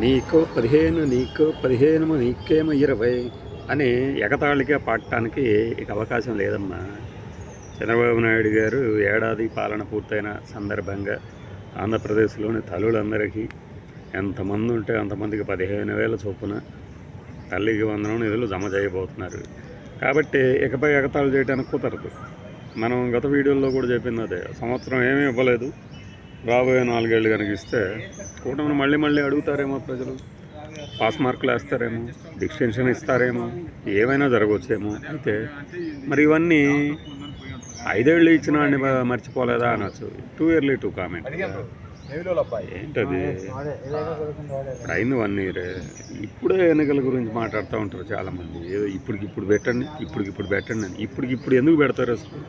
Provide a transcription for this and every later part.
నీకో 15 నీకో 15 నీకేమో 20 అని ఎగతాళిగా పాడటానికి ఇక అవకాశం లేదమ్మా. చంద్రబాబు నాయుడు గారు ఏడాది పాలన పూర్తయిన సందర్భంగా ఆంధ్రప్రదేశ్లోని తల్లులందరికీ ఎంతమంది ఉంటే అంతమందికి 15,000 చొప్పున తల్లికి వందనం నిధులు జమ చేయబోతున్నారు. కాబట్టి ఇకపై ఎగతాళి చేయడానికి కుదరదు. మనం గత వీడియోల్లో కూడా చెప్పింది అదే. సంవత్సరం ఏమీ ఇవ్వలేదు, రాబోయే 4 ఏళ్ళు కనుక ఇస్తే కూటమిని మళ్ళీ అడుగుతారేమో ప్రజలు, పాస్ మార్కులు వేస్తారేమో, డిస్టింక్షన్ ఇస్తారేమో, ఏమైనా జరగవచ్చేమో. అయితే మరి ఇవన్నీ 5 ఏళ్ళు ఇచ్చిన వాడిని మర్చిపోలేదా అనొచ్చు. 2 ఇయర్లీ 2 కామెంట్ ఏంటది? ఇప్పుడు అయింది 1 ఇయర్. ఇప్పుడే ఎన్నికల గురించి మాట్లాడుతూ ఉంటారు చాలామంది. ఏదో ఇప్పటికిప్పుడు పెట్టండి, ఇప్పటికిప్పుడు పెట్టండి అని. ఇప్పటికిప్పుడు ఎందుకు పెడతారు అసలు?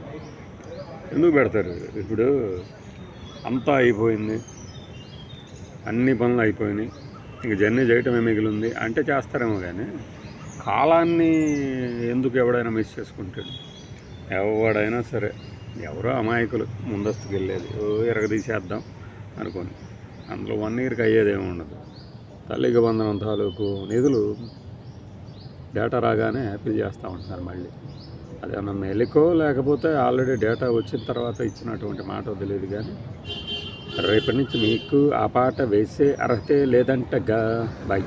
ఎందుకు పెడతారు? ఇప్పుడు అంతా అయిపోయింది, అన్ని పనులు అయిపోయినాయి, ఇంక జర్నీ చేయటమే మిగిలింది అంటే చేస్తారేమో. కానీ కాలాన్ని ఎందుకు ఎవడైనా మిస్ చేసుకుంటాడు? ఎవడైనా సరే, ఎవరో అమాయకులు ముందస్తుకు వెళ్ళేది ఎరగదీసేద్దాం అనుకోని, అందులో 1 ఇయర్కి అయ్యేదేమి ఉండదు. తల్లికి వందనం తాలూకు నిధులు డేటా రాగానే యాపిల్ చేస్తూ ఉంటున్నారు మళ్ళీ. అదేమన్నా మెలికో లేకపోతే ఆల్రెడీ డేటా వచ్చిన తర్వాత ఇచ్చినటువంటి మాట తెలియదు. కానీ రేపటి నుంచి మీకు ఆ పాట వేసే అర్హతే లేదంటగా. బాయ్.